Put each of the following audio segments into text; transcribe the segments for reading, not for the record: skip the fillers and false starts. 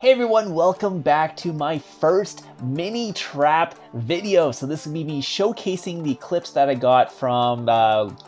Hey everyone, welcome back to my first mini trap video. So this will be me showcasing the clips that I got from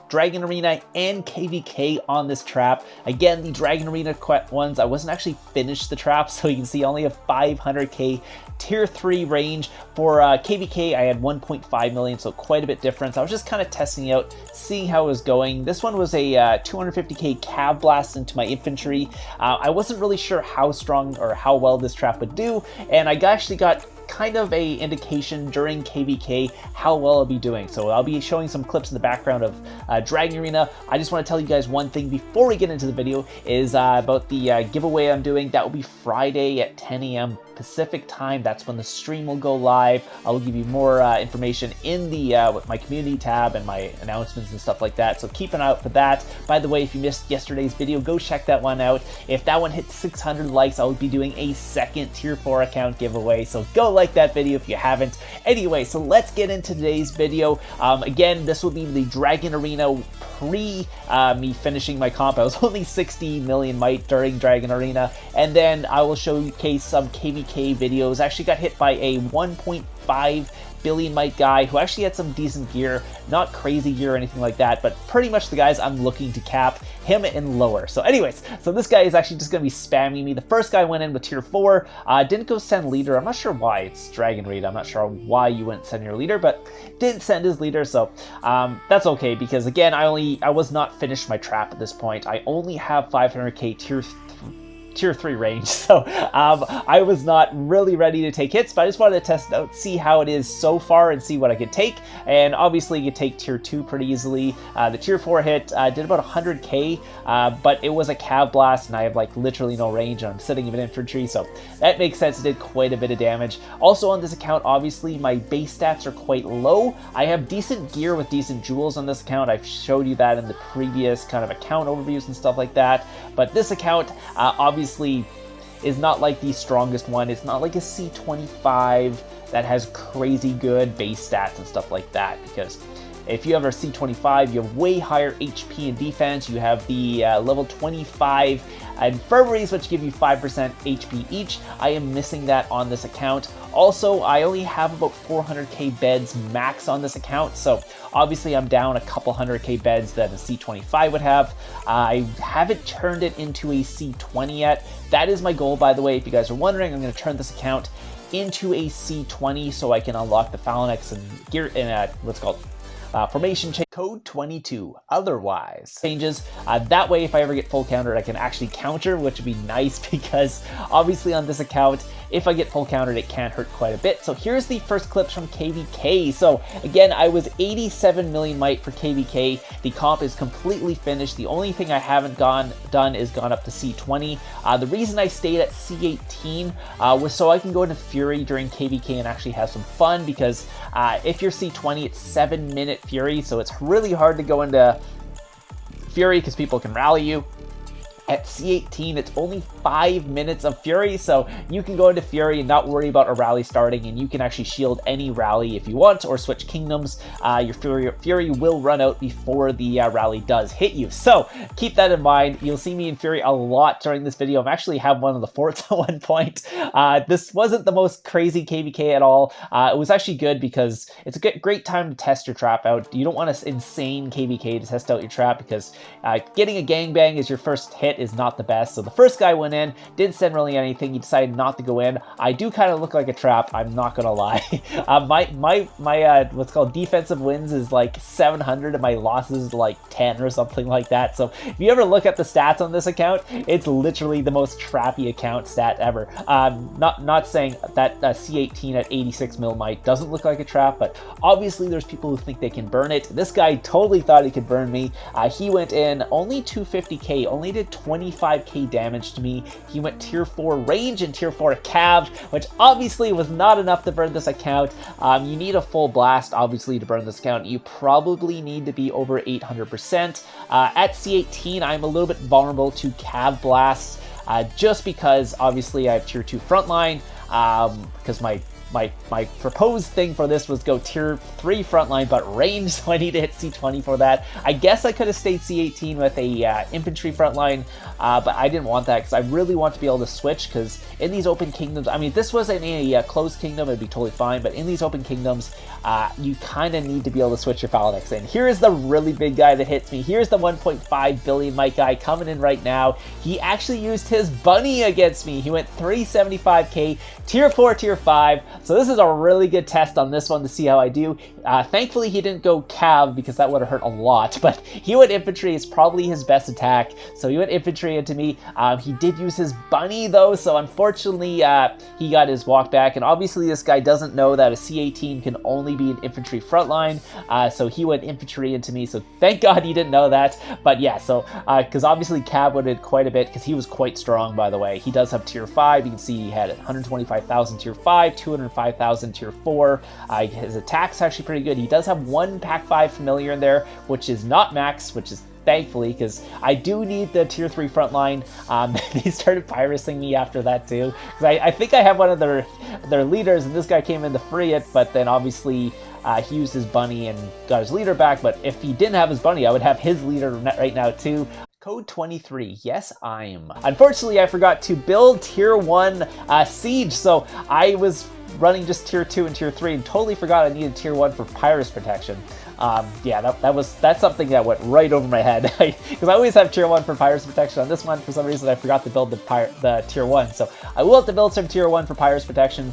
Dragon Arena and KVK on this trap. Again, the Dragon Arena ones, I wasn't actually finished the trap, so you can see I only have 500k tier 3 range. For KVK, I had 1.5 million, so quite a bit difference. I was just kind of testing out, seeing how it was going. This one was a 250k cav blast into my infantry. I wasn't really sure how strong or how well this trap would do, and I actually got kind of a indication during KVK how well I'll be doing. So I'll be showing some clips in the background of Dragon Arena. I just want to tell you guys one thing before we get into the video is about the giveaway I'm doing. That will be Friday at 10 a.m. Pacific time. That's when the stream will go live. I will give you more information in the with my community tab and my announcements and stuff like that. So keep an eye out for that. By the way, if you missed yesterday's video, go check that one out. If that one hits 600 likes, I will be doing a second tier 4 account giveaway. So go like that video if you haven't. Anyway, so let's get into today's video. Again, this will be the Dragon Arena pre me finishing my comp. I was only 60 million might during Dragon Arena, and then I will showcase some KVK videos. I actually got hit by a 1.5 billion might guy who actually had some decent gear, not crazy gear or anything like that, but pretty much the guys I'm looking to cap, him and lower. So anyways, so this guy is actually just going to be spamming me. The first guy went in with tier 4, didn't go send leader. I'm not sure why. It's Dragon Raid. I'm not sure why you wouldn't send your leader, but didn't send his leader, so that's okay, because again, I was not finished my trap at this point. I only have 500k tier 3 range, so I was not really ready to take hits, but I just wanted to test it out, see how it is so far and see what I could take. And obviously you could take tier 2 pretty easily. The tier 4 hit did about 100k, but it was a cav blast and I have like literally no range and I'm sitting in infantry, so that makes sense. It did quite a bit of damage. Also on this account, obviously my base stats are quite low. I have decent gear with decent jewels on this account. I've showed you that in the previous kind of account overviews and stuff like that, but this account obviously is not like the strongest one. It's not like a C25 that has crazy good base stats and stuff like that, because if you have a C25, you have way higher HP and defense. You have the level 25 infirmaries, which give you 5% HP each. I am missing that on this account. Also, I only have about 400k beds max on this account, so obviously I'm down a couple 100k beds that a C25 would have. I haven't turned it into a C20 yet. That is my goal, by the way. If you guys are wondering, I'm going to turn this account into a C20 so I can unlock the Phalanx and gear and what's called formation change code 22 otherwise changes. That way, if I ever get full countered, I can actually counter, which would be nice, because obviously on this account, if I get full countered, it can hurt quite a bit. So here's the first clips from KVK. So again, I was 87 million might for KVK. The comp is completely finished. The only thing I haven't done is gone up to C20. The reason I stayed at C18 was so I can go into Fury during KVK and actually have some fun, because if you're C20, it's 7-minute Fury, so it's really hard to go into Fury because people can rally you. At C18, it's only 5 minutes of Fury, so you can go into Fury and not worry about a rally starting, and you can actually shield any rally if you want, or switch kingdoms. Your Fury will run out before the rally does hit you. So keep that in mind. You'll see me in Fury a lot during this video. I'm actually have one of the forts at one point. This wasn't the most crazy KVK at all. It was actually good because it's a great time to test your trap out. You don't want an insane KVK to test out your trap, because getting a gangbang as your first hit is not the best. So the first guy went in, didn't send really anything. He decided not to go in. I do kind of look like a trap, I'm not gonna lie. My what's called defensive wins is like 700 and my losses is like 10 or something like that. So if you ever look at the stats on this account, it's literally the most trappy account stat ever. Not saying that C18 at 86 mil might doesn't look like a trap, but obviously there's people who think they can burn it. This guy totally thought he could burn me. He went in only 250k, only did 25k damage to me. He went tier 4 range and tier 4 cav, which obviously was not enough to burn this account. You need a full blast, obviously, to burn this account. You probably need to be over 800%. At C18, I'm a little bit vulnerable to cav blasts, just because obviously I have tier 2 frontline, because my my proposed thing for this was go tier 3 frontline, but range, so I need to hit C20 for that. I guess I could have stayed C18 with a infantry frontline, but I didn't want that because I really want to be able to switch, because in these open kingdoms, I mean, this wasn't a closed kingdom, it'd be totally fine, but in these open kingdoms, you kind of need to be able to switch your Paladins in. Here is the really big guy that hits me. Here's the 1.5 billion mic guy coming in right now. He actually used his bunny against me. He went 375k, tier 4, tier 5. So this is a really good test on this one to see how I do. Thankfully, he didn't go cav because that would have hurt a lot, but he went infantry. Is probably his best attack. So he went infantry into me. He did use his bunny though, so unfortunately he got his walk back. And obviously this guy doesn't know that a C18 can only be an infantry frontline, so he went infantry into me. So thank God he didn't know that. But yeah, so because obviously cav would have quite a bit, because he was quite strong, by the way. He does have tier 5. You can see he had 125,000 tier 5, 205,000 tier 4. His attack's actually pretty good. He does have one pack 5 familiar in there, which is not max, which is thankfully, because I do need the tier 3 frontline. They started pirating me after that too, because I think I have one of their leaders, and this guy came in to free it, but then obviously he used his bunny and got his leader back. But if he didn't have his bunny, I would have his leader right now too. Code 23, yes, I'm. Unfortunately, I forgot to build tier 1 siege, so I was running just tier 2 and tier 3 and totally forgot I needed tier 1 for Pyrus protection. Yeah, that's something that went right over my head, because I always have tier 1 for Pyrus protection. On this one, for some reason, I forgot to build the tier 1, so I will have to build some tier 1 for Pyrus protection,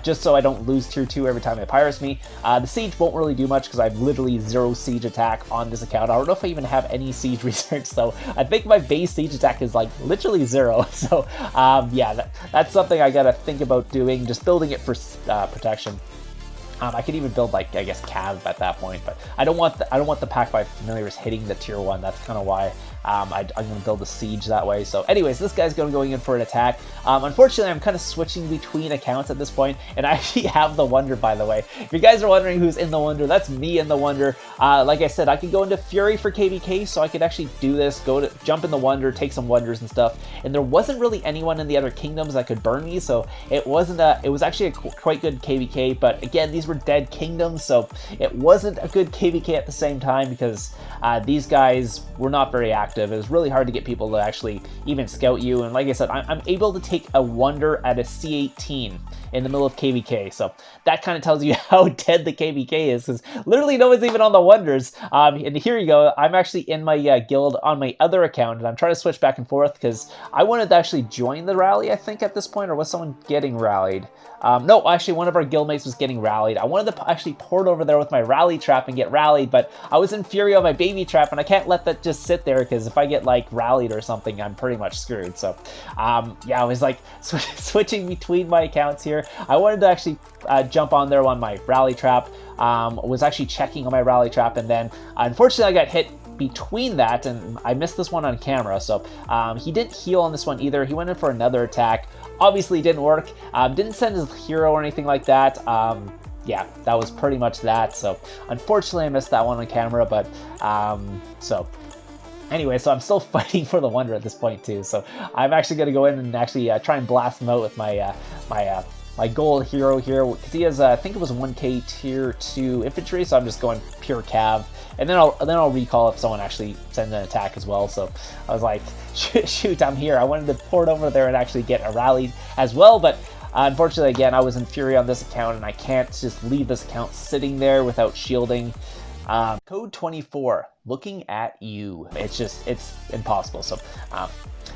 just so I don't lose tier 2 every time they Pyrus me. The siege won't really do much because I have literally 0 siege attack on this account. I don't know if I even have any siege research, so I think my base siege attack is like literally 0. So yeah, that's something I gotta think about doing, just building it for protection. I could even build, like, I guess cav at that point, but I don't want the pack 5 familiars hitting the tier 1. That's kind of why I'm going to build a siege that way. So anyways, this guy's going in for an attack. Unfortunately, I'm kind of switching between accounts at this point, and I actually have the Wonder, by the way. If you guys are wondering who's in the Wonder, that's me in the Wonder. Like I said, I could go into Fury for KVK, so I could actually do this, jump in the Wonder, take some Wonders and stuff. And there wasn't really anyone in the other kingdoms that could burn me, so it was actually a quite good KVK. But again, these were dead kingdoms, so it wasn't a good KVK at the same time, because these guys were not very active. It was really hard to get people to actually even scout you, and like I said, I'm able to take a Wonder at a C18 in the middle of KVK, so that kind of tells you how dead the KVK is, because literally no one's even on the Wonders. And here you go, I'm actually in my guild on my other account, and I'm trying to switch back and forth because I wanted to actually join the rally, I think, at this point, or was someone getting rallied? No, actually, one of our guildmates was getting rallied. I wanted to actually port over there with my rally trap and get rallied, but I was in Fury on my baby trap, and I can't let that just sit there, because if I get, like, rallied or something, I'm pretty much screwed. So, yeah, I was, like, switching between my accounts here. I wanted to actually jump on there on my rally trap. Was actually checking on my rally trap, and then, unfortunately, I got hit between that, and I missed this one on camera, so he didn't heal on this one either. He went in for another attack. Obviously didn't work. Didn't send his hero or anything like that. Yeah, that was pretty much that. So unfortunately I missed that one on camera, but so anyway, so I'm still fighting for the Wonder at this point too. So I'm actually going to go in and actually try and blast him out with my my gold hero here, because he has I think it was 1k tier 2 infantry, so I'm just going pure cav, and then I'll recall if someone actually sends an attack as well. So I was like, shoot, I'm here. I wanted to port over there and actually get a rally as well, but unfortunately, again, I was in Fury on this account, and I can't just leave this account sitting there without shielding. Code 24, looking at you. It's impossible. So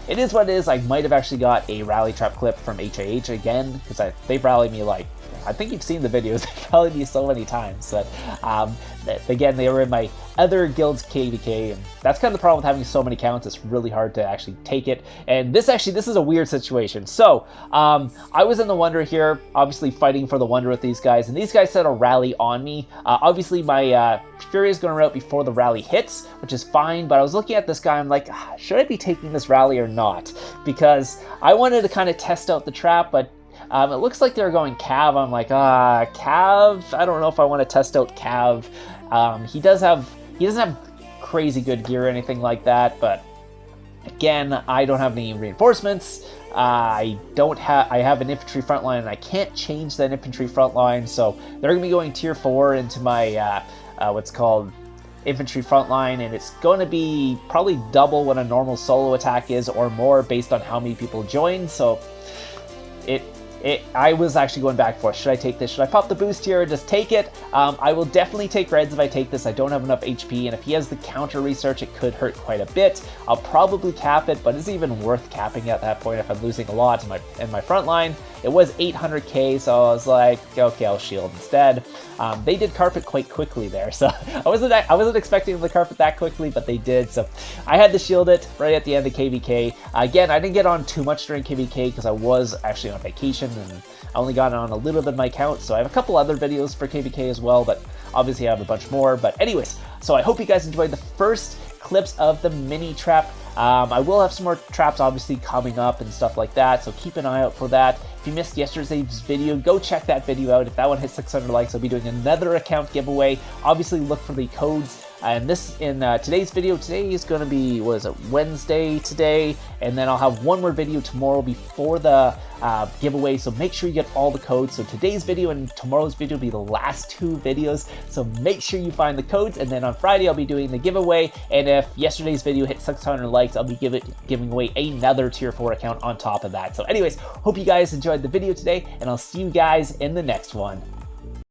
it is what it is. I might have actually got a rally trap clip from HIH again, because they've rallied me, like, I think you've seen the videos. They've rallied me so many times that, again, they were in my other guild's KVK, and that's kind of the problem with having so many accounts. It's really hard to actually take it. And this is a weird situation. So I was in the Wonder here, obviously fighting for the Wonder with these guys, and these guys set a rally on me. Obviously my Fury is going to route before the rally hits, which is fine, but I was looking at this guy, I'm like, should I be taking this rally or not? Because I wanted to kind of test out the trap, but it looks like they're going cav. I'm like, cav? I don't know if I want to test out cav. He doesn't have crazy good gear or anything like that, but again, I don't have any reinforcements. I have an infantry frontline and I can't change that infantry frontline, so they're going to be going tier 4 into my what's called infantry frontline, and it's going to be probably double what a normal solo attack is or more based on how many people join. So I was actually going back and forth. Should I take this? Should I pop the boost here or just take it? I will definitely take Reds if I take this. I don't have enough HP, and if he has the counter research, it could hurt quite a bit. I'll probably cap it, but is it even worth capping at that point if I'm losing a lot in my front line? It was 800k, so I was like, okay, I'll shield instead. They did carpet quite quickly there, so I wasn't expecting them to carpet that quickly, but they did. So I had to shield it right at the end of KVK. Again, I didn't get on too much during KVK because I was actually on vacation, and I only got on a little bit of my account. So I have a couple other videos for KVK as well, but obviously I have a bunch more. But anyways, so I hope you guys enjoyed the first clips of the mini trap. I will have some more traps obviously coming up and stuff like that, so keep an eye out for that. If you missed yesterday's video, go check that video out. If that one hits 600 likes, I'll be doing another account giveaway. Obviously look for the codes. And this in today's video, today is going to be, what is it, Wednesday today, and then I'll have one more video tomorrow before the giveaway, so make sure you get all the codes. So today's video and tomorrow's video will be the last 2 videos, so make sure you find the codes, and then on Friday I'll be doing the giveaway, and if yesterday's video hit 600 likes, I'll be giving away another tier 4 account on top of that. So anyways, hope you guys enjoyed the video today, and I'll see you guys in the next one.